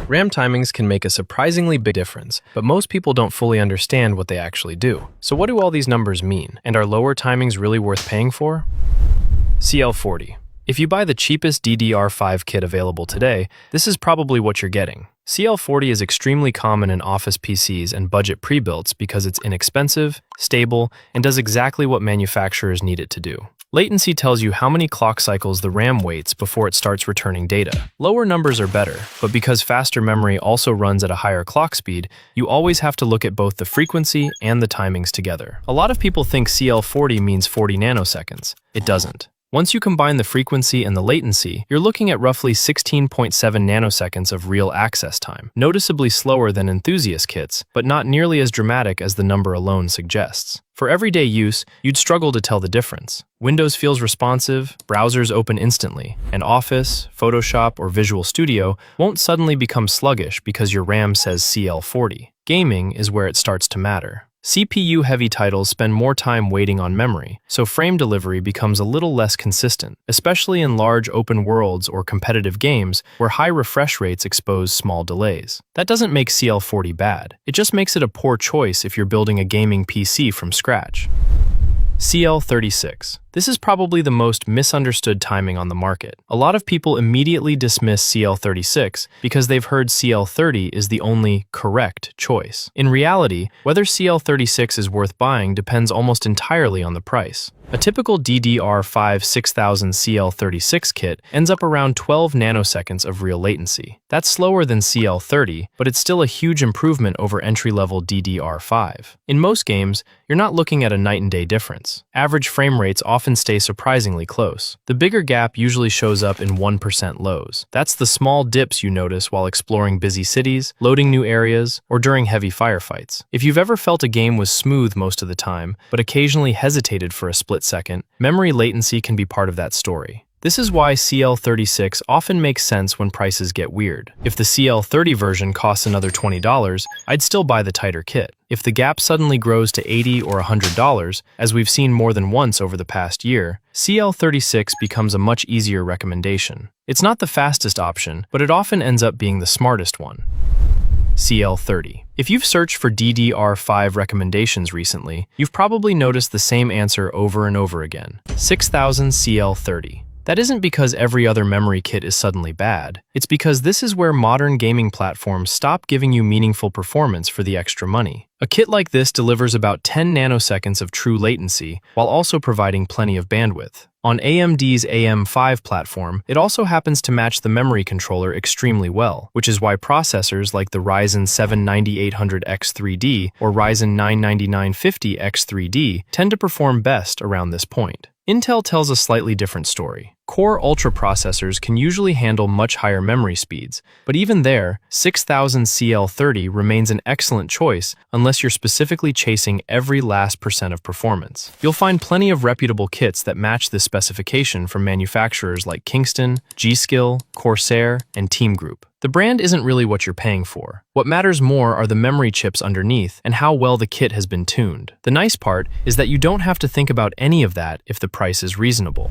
RAM timings can make a surprisingly big difference, but most people don't fully understand what they actually do. So what do all these numbers mean? And are lower timings really worth paying for? CL40. If you buy the cheapest DDR5 kit available today, this is probably what you're getting. CL40 is extremely common in office PCs and budget pre-builts because it's inexpensive, stable, and does exactly what manufacturers need it to do. Latency tells you how many clock cycles the RAM waits before it starts returning data. Lower numbers are better, but because faster memory also runs at a higher clock speed, you always have to look at both the frequency and the timings together. A lot of people think CL40 means 40 nanoseconds. It doesn't. Once you combine the frequency and the latency, you're looking at roughly 16.7 nanoseconds of real access time, noticeably slower than enthusiast kits, but not nearly as dramatic as the number alone suggests. For everyday use, you'd struggle to tell the difference. Windows feels responsive, browsers open instantly, and Office, Photoshop, or Visual Studio won't suddenly become sluggish because your RAM says CL40. Gaming is where it starts to matter. CPU-heavy titles spend more time waiting on memory, so frame delivery becomes a little less consistent, especially in large open worlds or competitive games where high refresh rates expose small delays. That doesn't make CL40 bad. It just makes it a poor choice if you're building a gaming PC from scratch. CL36. This is probably the most misunderstood timing on the market. A lot of people immediately dismiss CL36 because they've heard CL30 is the only correct choice. In reality, whether CL36 is worth buying depends almost entirely on the price. A typical DDR5 6000 CL36 kit ends up around 12 nanoseconds of real latency. That's slower than CL30, but it's still a huge improvement over entry-level DDR5. In most games, you're not looking at a night and day difference. Average frame rates often stay surprisingly close. The bigger gap usually shows up in 1% lows. That's the small dips you notice while exploring busy cities, loading new areas, or during heavy firefights. If you've ever felt a game was smooth most of the time, but occasionally hesitated for a split second, memory latency can be part of that story. This is why CL36 often makes sense when prices get weird. If the CL30 version costs another $20, I'd still buy the tighter kit. If the gap suddenly grows to $80 or $100, as we've seen more than once over the past year, CL36 becomes a much easier recommendation. It's not the fastest option, but it often ends up being the smartest one. CL30. If you've searched for DDR5 recommendations recently, you've probably noticed the same answer over and over again. 6000 CL30. That isn't because every other memory kit is suddenly bad. It's because this is where modern gaming platforms stop giving you meaningful performance for the extra money. A kit like this delivers about 10 nanoseconds of true latency, while also providing plenty of bandwidth. On AMD's AM5 platform, it also happens to match the memory controller extremely well, which is why processors like the Ryzen 7 9800X3D or Ryzen 9 9950X3D tend to perform best around this point. Intel tells a slightly different story. Core Ultra processors can usually handle much higher memory speeds, but even there, 6000 CL30 remains an excellent choice unless you're specifically chasing every last percent of performance. You'll find plenty of reputable kits that match this specification from manufacturers like Kingston, G-Skill, Corsair, and Team Group. The brand isn't really what you're paying for. What matters more are the memory chips underneath and how well the kit has been tuned. The nice part is that you don't have to think about any of that if the price is reasonable.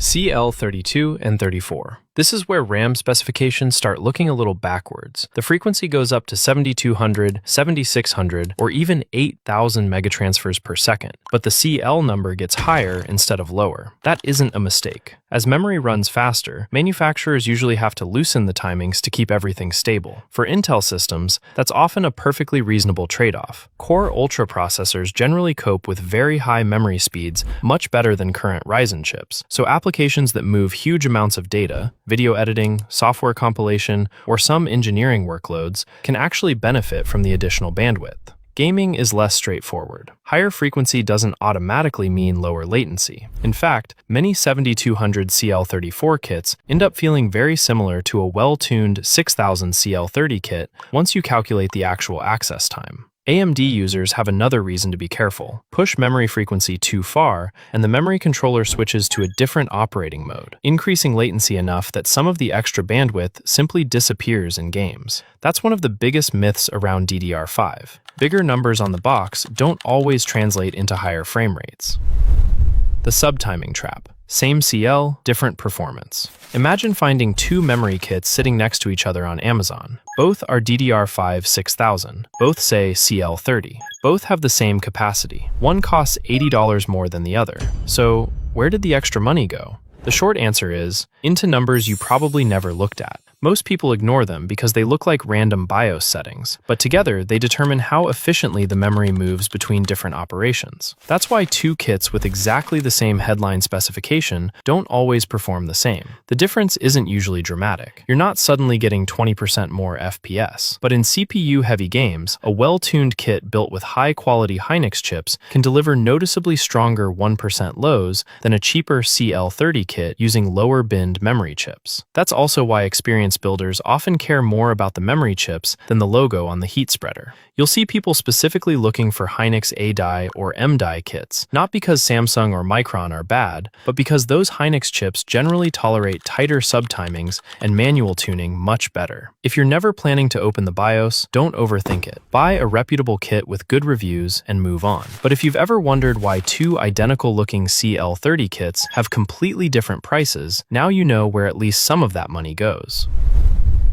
CL32 and 34. This is where RAM specifications start looking a little backwards. The frequency goes up to 7200, 7600, or even 8000 megatransfers per second, but the CL number gets higher instead of lower. That isn't a mistake. As memory runs faster, manufacturers usually have to loosen the timings to keep everything stable. For Intel systems, that's often a perfectly reasonable trade-off. Core Ultra processors generally cope with very high memory speeds much better than current Ryzen chips, so applications that move huge amounts of data, video editing, software compilation, or some engineering workloads can actually benefit from the additional bandwidth. Gaming is less straightforward. Higher frequency doesn't automatically mean lower latency. In fact, many 7200 CL34 kits end up feeling very similar to a well-tuned 6000 CL30 kit once you calculate the actual access time. AMD users have another reason to be careful. Push memory frequency too far, and the memory controller switches to a different operating mode, increasing latency enough that some of the extra bandwidth simply disappears in games. That's one of the biggest myths around DDR5. Bigger numbers on the box don't always translate into higher frame rates. The subtiming trap. Same CL, different performance. Imagine finding two memory kits sitting next to each other on Amazon. Both are DDR5 6000. Both say CL30. Both have the same capacity. One costs $80 more than the other. So, where did the extra money go? The short answer is, into numbers you probably never looked at. Most people ignore them because they look like random BIOS settings, but together they determine how efficiently the memory moves between different operations. That's why two kits with exactly the same headline specification don't always perform the same. The difference isn't usually dramatic. You're not suddenly getting 20% more FPS. But in CPU-heavy games, a well-tuned kit built with high-quality Hynix chips can deliver noticeably stronger 1% lows than a cheaper CL30 kit using lower-binned memory chips. That's also why experienced builders often care more about the memory chips than the logo on the heat spreader. You'll see people specifically looking for Hynix A-die or M-die kits, not because Samsung or Micron are bad, but because those Hynix chips generally tolerate tighter subtimings and manual tuning much better. If you're never planning to open the BIOS, don't overthink it. Buy a reputable kit with good reviews and move on. But if you've ever wondered why two identical-looking CL30 kits have completely different prices, now you know where at least some of that money goes.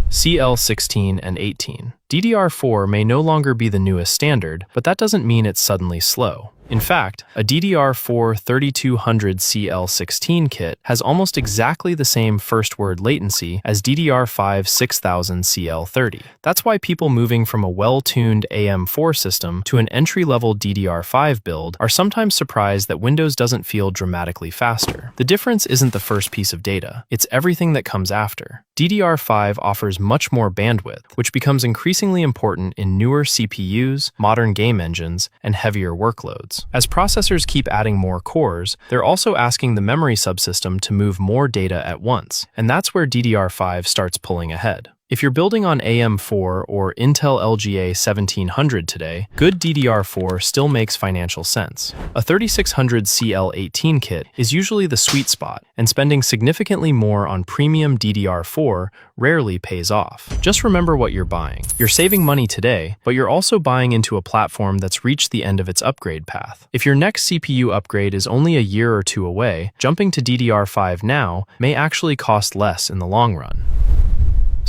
CL16 and 18. DDR4 may no longer be the newest standard, but that doesn't mean it's suddenly slow. In fact, a DDR4 3200 CL16 kit has almost exactly the same first-word latency as DDR5 6000 CL30. That's why people moving from a well-tuned AM4 system to an entry-level DDR5 build are sometimes surprised that Windows doesn't feel dramatically faster. The difference isn't the first piece of data, it's everything that comes after. DDR5 offers much more bandwidth, which becomes increasingly important in newer CPUs, modern game engines, and heavier workloads. As processors keep adding more cores, they're also asking the memory subsystem to move more data at once, and that's where DDR5 starts pulling ahead. If you're building on AM4 or Intel LGA 1700 today, good DDR4 still makes financial sense. A 3600 CL18 kit is usually the sweet spot, and spending significantly more on premium DDR4 rarely pays off. Just remember what you're buying. You're saving money today, but you're also buying into a platform that's reached the end of its upgrade path. If your next CPU upgrade is only a year or two away, jumping to DDR5 now may actually cost less in the long run.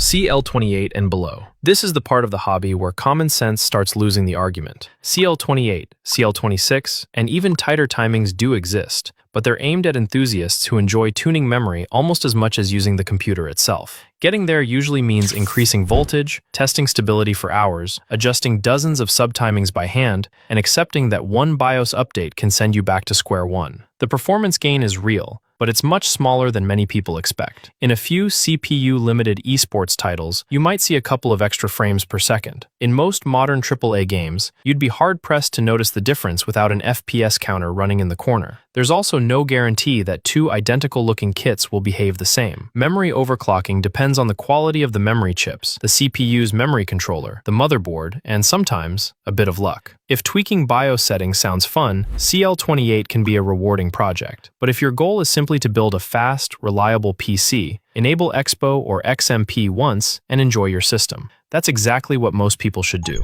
CL28 and below. This is the part of the hobby where common sense starts losing the argument. CL28, CL36, and even tighter timings do exist, but they're aimed at enthusiasts who enjoy tuning memory almost as much as using the computer itself. Getting there usually means increasing voltage, testing stability for hours, adjusting dozens of subtimings by hand, and accepting that one BIOS update can send you back to square one. The performance gain is real, but it's much smaller than many people expect. In a few CPU-limited esports titles, you might see a couple of extra frames per second. In most modern AAA games, you'd be hard-pressed to notice the difference without an FPS counter running in the corner. There's also no guarantee that two identical-looking kits will behave the same. Memory overclocking depends on the quality of the memory chips, the CPU's memory controller, the motherboard, and sometimes, a bit of luck. If tweaking BIOS settings sounds fun, CL28 can be a rewarding project. But if your goal is simply to build a fast, reliable PC, enable Expo or XMP once and enjoy your system. That's exactly what most people should do.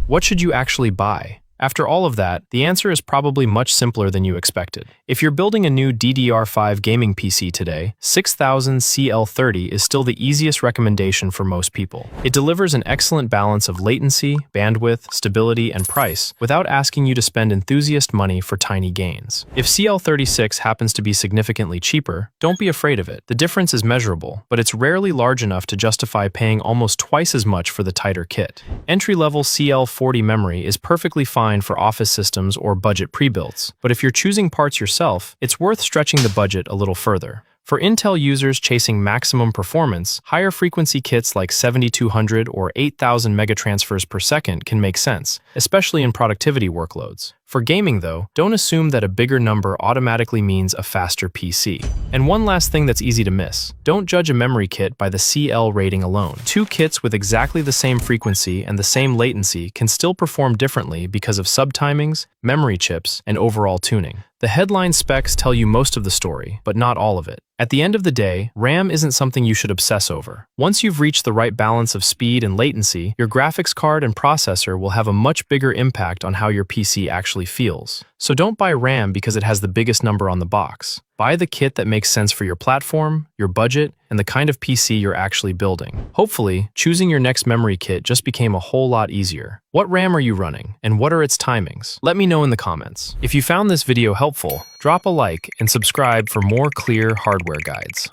What should you actually buy? After all of that, the answer is probably much simpler than you expected. If you're building a new DDR5 gaming PC today, 6000 CL30 is still the easiest recommendation for most people. It delivers an excellent balance of latency, bandwidth, stability, and price without asking you to spend enthusiast money for tiny gains. If CL36 happens to be significantly cheaper, don't be afraid of it. The difference is measurable, but it's rarely large enough to justify paying almost twice as much for the tighter kit. Entry-level CL40 memory is perfectly fine for office systems or budget pre-builts, but if you're choosing parts yourself, it's worth stretching the budget a little further. For Intel users chasing maximum performance, higher frequency kits like 7200 or 8000 megatransfers per second can make sense, especially in productivity workloads. For gaming though, don't assume that a bigger number automatically means a faster PC. And one last thing that's easy to miss, don't judge a memory kit by the CL rating alone. Two kits with exactly the same frequency and the same latency can still perform differently because of subtimings, memory chips, and overall tuning. The headline specs tell you most of the story, but not all of it. At the end of the day, RAM isn't something you should obsess over. Once you've reached the right balance of speed and latency, your graphics card and processor will have a much bigger impact on how your PC actually actually feels. So don't buy RAM because it has the biggest number on the box. Buy the kit that makes sense for your platform, your budget, and the kind of PC you're actually building. Hopefully, choosing your next memory kit just became a whole lot easier. What RAM are you running, and what are its timings? Let me know in the comments. If you found this video helpful, drop a like and subscribe for more clear hardware guides.